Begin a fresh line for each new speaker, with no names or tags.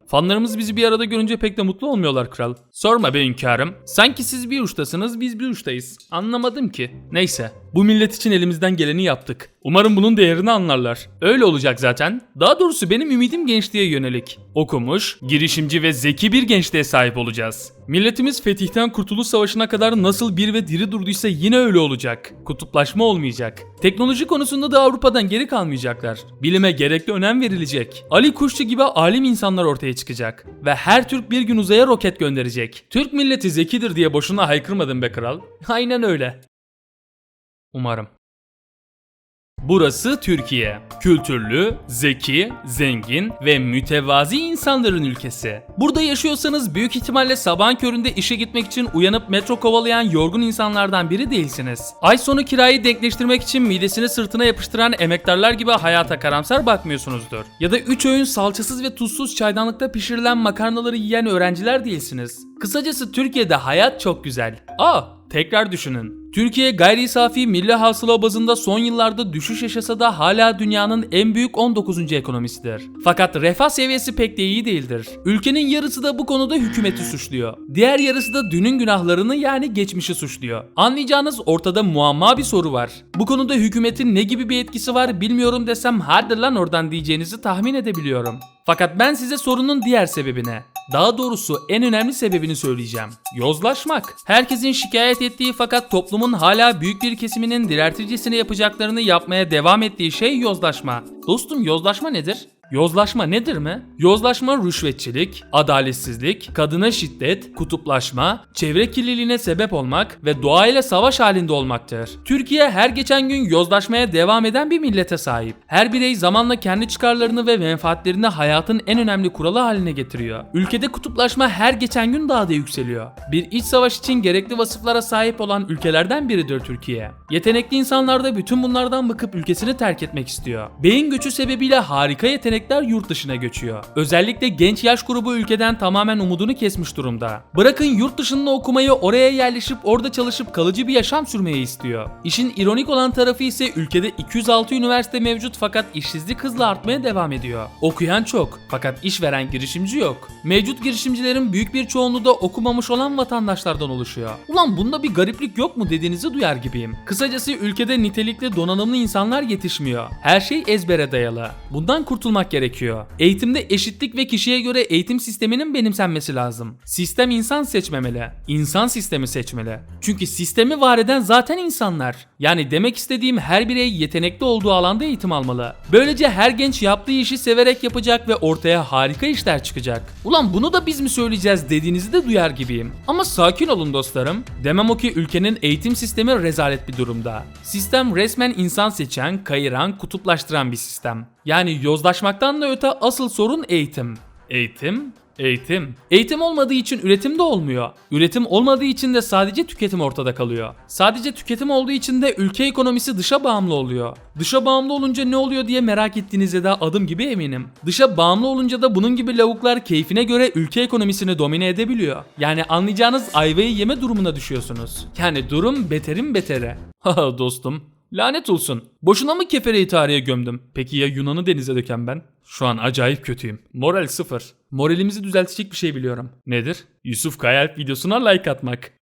Fanlarımız bizi bir arada görünce pek de mutlu olmuyorlar kral. Sorma be hünkârım. Sanki siz bir uçtasınız, biz bir uçtayız. Anlamadım ki. Neyse. Bu millet için elimizden geleni yaptık. Umarım bunun değerini anlarlar. Öyle olacak zaten. Daha doğrusu benim ümidim gençliğe yönelik. Okumuş, girişimci ve zeki bir gençliğe sahip olacağız. Milletimiz Fetih'ten Kurtuluş Savaşı'na kadar nasıl bir ve diri durduysa yine öyle olacak. Kutuplaşma olmayacak. Teknoloji konusunda da Avrupa'dan geri kalmayacaklar. Bilime gerekli önem verilecek. Ali Kuşçu gibi alim insanlar ortaya çıkacak. Ve her Türk bir gün uzaya roket gönderecek. Türk milleti zekidir diye boşuna haykırmadın be kral. Aynen öyle. Umarım. Burası Türkiye. Kültürlü, zeki, zengin ve mütevazi insanların ülkesi. Burada yaşıyorsanız büyük ihtimalle sabahın köründe işe gitmek için uyanıp metro kovalayan yorgun insanlardan biri değilsiniz. Ay sonu kirayı denkleştirmek için midesini sırtına yapıştıran emektarlar gibi hayata karamsar bakmıyorsunuzdur. Ya da 3 öğün salçasız ve tuzsuz çaydanlıkta pişirilen makarnaları yiyen öğrenciler değilsiniz. Kısacası Türkiye'de hayat çok güzel. Tekrar düşünün. Türkiye gayri safi milli hasıla bazında son yıllarda düşüş yaşasa da hala dünyanın en büyük 19. ekonomisidir. Fakat refah seviyesi pek de iyi değildir. Ülkenin yarısı da bu konuda hükümeti suçluyor. Diğer yarısı da dünün günahlarını yani geçmişi suçluyor. Anlayacağınız ortada muamma bir soru var. Bu konuda hükümetin ne gibi bir etkisi var bilmiyorum desem hadi lan oradan diyeceğinizi tahmin edebiliyorum. Fakat ben size sorunun diğer sebebine, daha doğrusu en önemli sebebini söyleyeceğim. Yozlaşmak. Herkesin şikayet ettiği fakat toplumun hala büyük bir kesiminin direntircesine yapacaklarını yapmaya devam ettiği şey yozlaşma. Dostum yozlaşma nedir? Yozlaşma nedir mi? Yozlaşma rüşvetçilik, adaletsizlik, kadına şiddet, kutuplaşma, çevre kirliliğine sebep olmak ve doğayla savaş halinde olmaktır. Türkiye her geçen gün yozlaşmaya devam eden bir millete sahip. Her birey zamanla kendi çıkarlarını ve menfaatlerini hayatın en önemli kuralı haline getiriyor. Ülkede kutuplaşma her geçen gün daha da yükseliyor. Bir iç savaş için gerekli vasıflara sahip olan ülkelerden biridir Türkiye. Yetenekli insanlar da bütün bunlardan bıkıp ülkesini terk etmek istiyor. Beyin göçü sebebiyle harika yetenekler yurt dışına göçüyor. Özellikle genç yaş grubu ülkeden tamamen umudunu kesmiş durumda. Bırakın yurt dışında okumayı, oraya yerleşip orada çalışıp kalıcı bir yaşam sürmeyi istiyor. İşin ironik olan tarafı ise ülkede 206 üniversite mevcut fakat işsizlik hızla artmaya devam ediyor. Okuyan çok fakat işveren girişimci yok. Mevcut girişimcilerin büyük bir çoğunluğu da okumamış olan vatandaşlardan oluşuyor. Ulan bunda bir gariplik yok mu dediğinizi duyar gibiyim. Kısacası ülkede nitelikli donanımlı insanlar yetişmiyor. Her şey ezbere dayalı. Bundan kurtulmak gerekiyor. Eğitimde eşitlik ve kişiye göre eğitim sisteminin benimsenmesi lazım. Sistem insan seçmemeli. İnsan sistemi seçmeli. Çünkü sistemi var eden zaten insanlar. Yani demek istediğim her birey yetenekli olduğu alanda eğitim almalı. Böylece her genç yaptığı işi severek yapacak ve ortaya harika işler çıkacak. Ulan bunu da biz mi söyleyeceğiz dediğinizi de duyar gibiyim. Ama sakin olun dostlarım. Demem o ki ülkenin eğitim sistemi rezalet bir durumda. Sistem resmen insan seçen, kayıran, kutuplaştıran bir sistem. Yani yozlaşmaktan da öte asıl sorun eğitim. Eğitim olmadığı için üretim de olmuyor. Üretim olmadığı için de sadece tüketim ortada kalıyor. Sadece tüketim olduğu için de ülke ekonomisi dışa bağımlı oluyor. Dışa bağımlı olunca ne oluyor diye merak ettiğinizde de adım gibi eminim. Dışa bağımlı olunca da bunun gibi lavuklar keyfine göre ülke ekonomisini domine edebiliyor. Yani anlayacağınız ayvayı yeme durumuna düşüyorsunuz. Yani durum beterin beteri. Haha dostum. Lanet olsun. Boşuna mı kefereyi tarihe gömdüm? Peki ya Yunan'ı denize döken ben? Şu an acayip kötüyüm. Moral sıfır. Moralimizi düzeltecek bir şey biliyorum. Nedir? Yusuf Kayalp videosuna like atmak.